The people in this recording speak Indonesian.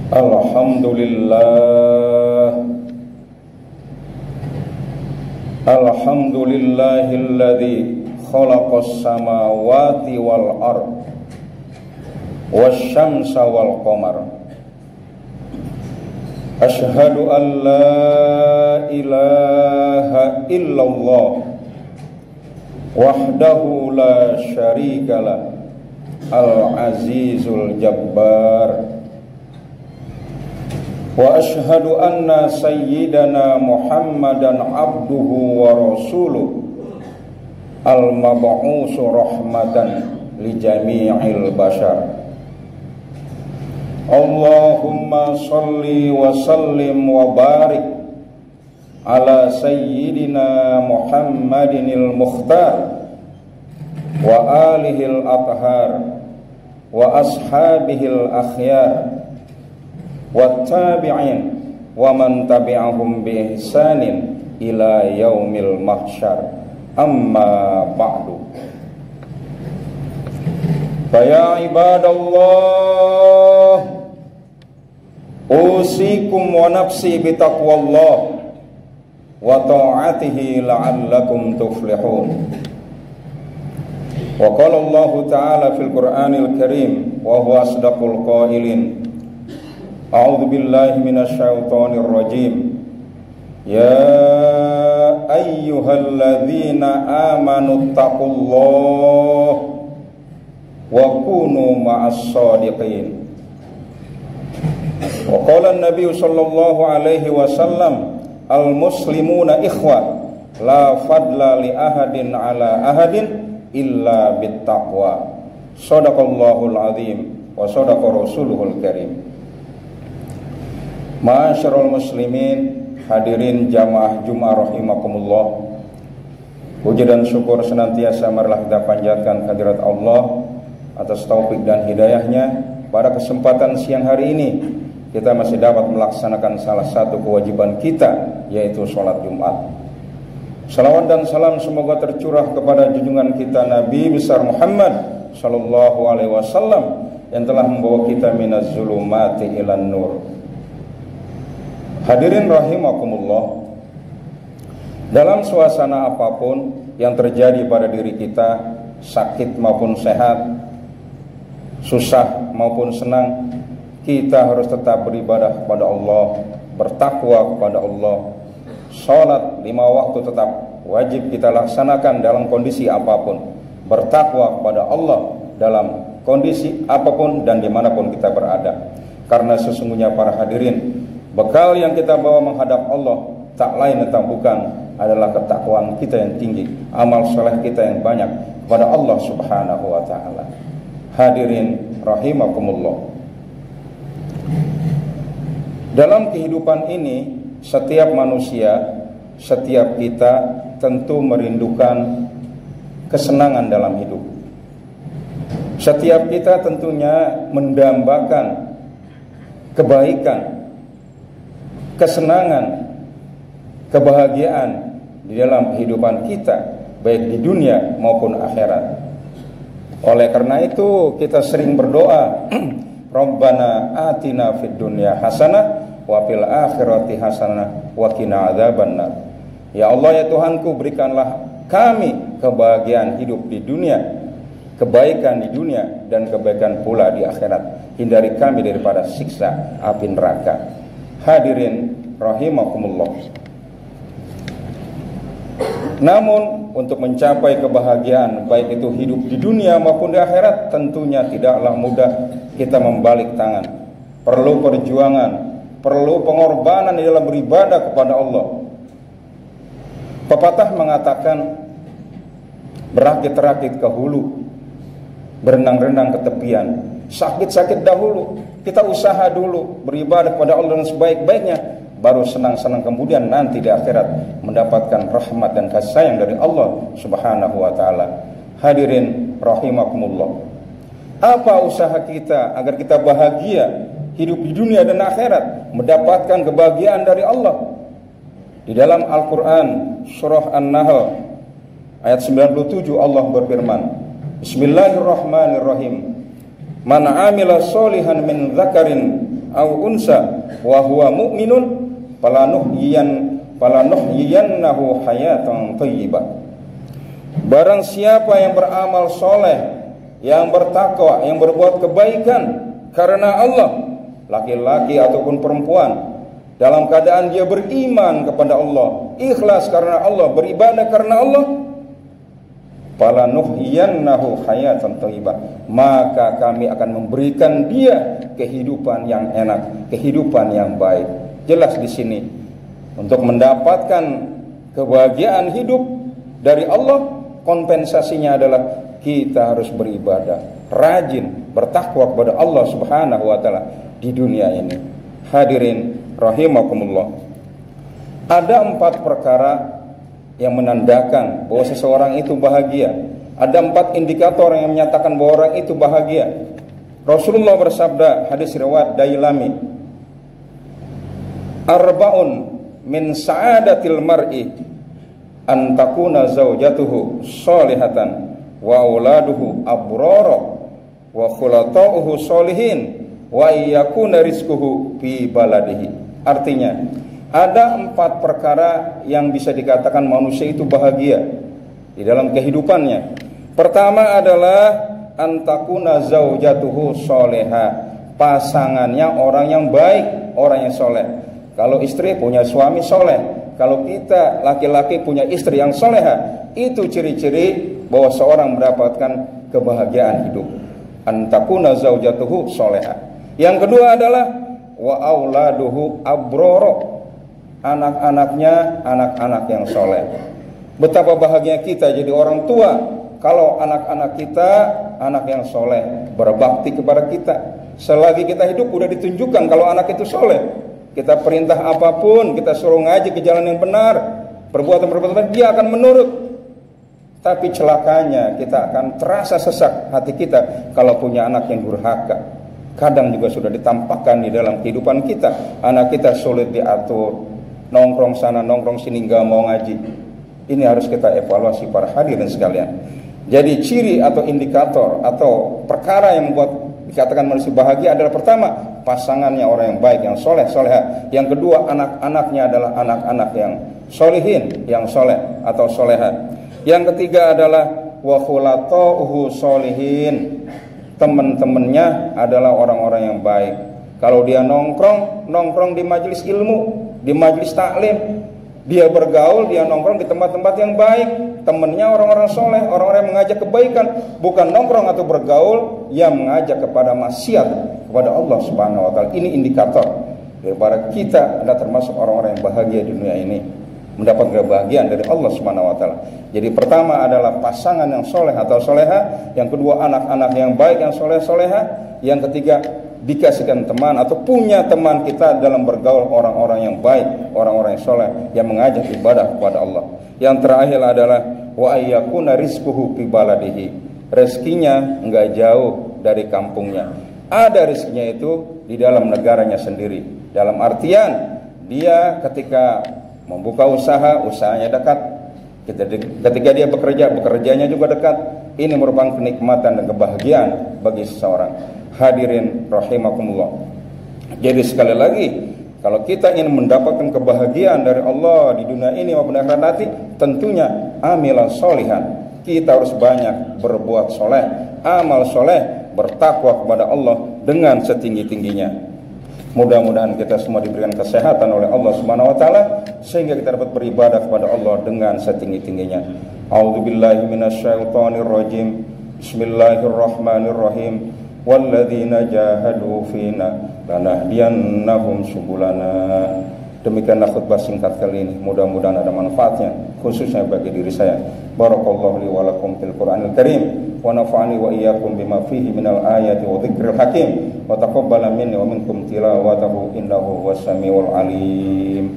Alhamdulillahilladzi khalaqas samawati wal ard wasyamsa wal qamar. Asyhadu an la ilaha illallah wahdahu la syarikalah al-azizul jabbar. Wa ashhadu anna sayyidana Muhammadan abduhu wa rasuluh al-mab'usu rahmatan li jami'il bashar. Allahumma salli wa sallim wa barik ala sayyidina Muhammadinil mukhtar wa alihil athhar wa ashabihil akhyar wattabi'in wa man tabi'ahum bi ihsanin ila yaumil mahsyar. Amma ba'du. Fa ya ibadallah, usikum wa nafsi bi taqwallah wa ta'atihi la'allakum tuflihun. Wa qala Allah ta'ala fil Qur'anil Karim wa huwa asdaqul qailin. A'udzu billahi minasy syaithanir rajim. Ya ayyuhalladzina amanu taqullaha wa kunu ma'as shadiqin. Wa qala an-nabiy sallallahu alaihi wasallam, al-muslimuna ikhwah la fadla li ahadin ala ahadin illa bittaqwa. Shadaqallahul azim wa shadaqa rasuluhul karim. Ma'asyiral muslimin, hadirin jamaah Jumat rahimakumullah. Puji dan syukur senantiasa marilah kita panjatkan kehadirat Allah atas taufik dan hidayahnya. Pada kesempatan siang hari ini kita masih dapat melaksanakan salah satu kewajiban kita, yaitu sholat Jumat. Salawat dan salam semoga tercurah kepada junjungan kita Nabi besar Muhammad sallallahu alaihi wasallam yang telah membawa kita minaz zulumati ilan nur. Hadirin rahimakumullah, dalam suasana apapun yang terjadi pada diri kita, sakit maupun sehat, susah maupun senang, kita harus tetap beribadah kepada Allah, bertakwa kepada Allah. Salat 5 waktu tetap wajib kita laksanakan dalam kondisi apapun. Bertakwa kepada Allah dalam kondisi apapun dan dimanapun kita berada. Karena sesungguhnya para hadirin, bekal yang kita bawa menghadap Allah tak lain dan tak bukan adalah ketakwaan kita yang tinggi, amal soleh kita yang banyak kepada Allah subhanahu wa ta'ala. Hadirin rahimakumullah, dalam kehidupan ini setiap manusia, setiap kita tentu merindukan kesenangan dalam hidup. Setiap kita tentunya mendambakan kebaikan, kesenangan, kebahagiaan di dalam kehidupan kita, baik di dunia maupun akhirat. Oleh karena itu kita sering berdoa, Rabbana atina fid dunya hasanah wa fil akhirati hasanah wa qina adzabannar. Ya Allah, ya Tuhanku, berikanlah kami kebahagiaan hidup di dunia, kebaikan di dunia dan kebaikan pula di akhirat. Hindari kami daripada siksa api neraka. Hadirin rahimakumullah, namun untuk mencapai kebahagiaan baik itu hidup di dunia maupun di akhirat tentunya tidaklah mudah kita membalik tangan. Perlu perjuangan, perlu pengorbanan di dalam beribadah kepada Allah. Pepatah mengatakan, berakit-rakit ke hulu, berenang-renang ke tepian. Sakit-sakit dahulu, kita usaha dulu beribadah kepada Allah dengan sebaik-baiknya, baru senang-senang kemudian nanti di akhirat mendapatkan rahmat dan kasih sayang dari Allah subhanahu wa ta'ala. Hadirin rahimakumullah, apa usaha kita agar kita bahagia hidup di dunia dan akhirat, mendapatkan kebahagiaan dari Allah? Di dalam Al-Quran surah An-Nahl ayat 97 Allah berfirman, Bismillahirrahmanirrahim, Man amila solihan min dzakarin aw unsa wa huwa mu'minun falanuhyiyannahu hayatan thayyibah. Barang siapa yang beramal soleh, yang bertakwa, yang berbuat kebaikan karena Allah, laki-laki ataupun perempuan, dalam keadaan dia beriman kepada Allah, ikhlas karena Allah, beribadah karena Allah, falanuhyiyannahu hayatan thayyibah, maka kami akan memberikan dia kehidupan yang enak, kehidupan yang baik. Jelas di sini untuk mendapatkan kebahagiaan hidup dari Allah, kompensasinya adalah kita harus beribadah, rajin bertakwa kepada Allah Subhanahu wa taala di dunia ini. Hadirin rahimakumullah. Ada 4 perkara yang menandakan bahwa seseorang itu bahagia. Ada 4 indikator yang menyatakan bahwa orang itu bahagia. Rasulullah bersabda, hadis riwayat Dailami, arba'un min sa'adatil mar'i an takuna zaujatuhu sholihatan wa auladuhu abrara wa khulatauhu sholihin wa yakuna rizquhu fi baladihi. Artinya, ada 4 perkara yang bisa dikatakan manusia itu bahagia di dalam kehidupannya. Pertama adalah antakuna zaujatuhu soleha, pasangannya orang yang baik, orang yang soleh. Kalau istri punya suami soleh, kalau kita laki-laki punya istri yang soleha, itu ciri-ciri bahwa seorang mendapatkan kebahagiaan hidup. Antakuna zaujatuhu soleha. Yang kedua adalah wa auladuhu abroro, anak-anaknya anak-anak yang soleh. Betapa bahagia kita jadi orang tua kalau anak-anak kita anak yang soleh, berbakti kepada kita. Selagi kita hidup udah ditunjukkan kalau anak itu soleh. Kita perintah apapun, kita suruh ngaji ke jalan yang benar, perbuatan-perbuatan dia akan menurut. Tapi celakanya kita akan terasa sesak hati kita kalau punya anak yang durhaka. Kadang juga sudah ditampakkan di dalam kehidupan kita. Anak kita sulit diatur, nongkrong sana, nongkrong sini, gak mau ngaji. Ini harus kita evaluasi para hadirin sekalian. Jadi ciri atau indikator atau perkara yang membuat dikatakan manusia bahagia adalah pertama, pasangannya orang yang baik, yang soleh, soleha. Yang kedua, anak-anaknya adalah anak-anak yang solihin, yang soleh atau soleha. Yang ketiga adalah wa khulatauhu solihin, teman-temannya adalah orang-orang yang baik. Kalau dia nongkrong di majelis ilmu, di majelis taklim, dia bergaul, dia nongkrong di tempat-tempat yang baik, temannya orang-orang soleh, orang-orang yang mengajak kebaikan, bukan nongkrong atau bergaul yang mengajak kepada maksiat kepada Allah Subhanahu wa taala. Ini indikator daripada kita adalah termasuk orang-orang yang bahagia di dunia ini, mendapat kebahagiaan dari Allah Subhanahu wa taala. Jadi pertama adalah pasangan yang soleh atau soleha, yang kedua anak-anak yang baik yang soleh-soleha, yang ketiga dikasihkan teman atau punya teman kita dalam bergaul orang-orang yang baik, orang-orang yang soleh yang mengajak ibadah kepada Allah. Yang terakhir adalah wa ayyakuna rizquhu fi baladihi, rezekinya enggak jauh dari kampungnya. Ada rezekinya itu di dalam negaranya sendiri. Dalam artian dia ketika membuka usaha, usahanya dekat. Ketika dia bekerja, bekerjanya juga dekat. Ini merupakan kenikmatan dan kebahagiaan bagi seseorang. Hadirin rahimakumullah. Jadi sekali lagi, kalau kita ingin mendapatkan kebahagiaan dari Allah di dunia ini maupun akhirat nanti, tentunya amilan solihan. Kita harus banyak berbuat soleh, amal soleh, bertakwa kepada Allah dengan setinggi-tingginya. Mudah-mudahan kita semua diberikan kesehatan oleh Allah Subhanahu wa taala sehingga kita dapat beribadah kepada Allah dengan setinggi-tingginya. A'udzubillahi minasyaitonir rajim. Bismillahirrahmanirrahim. Walladzina jahadu fina lanahdiyannahum subulana. Demikianlah khutbah singkat kali ini. Mudah-mudahan ada manfaatnya khususnya bagi diri saya. Barakallahu li wa lakum fil Qur'anil Karim wa nafa'ani wa iyyakum bima fihi minal ayati wa dzikril hakim wa taqabbala minni wa minkum tilawatahu innahu was samiul alim.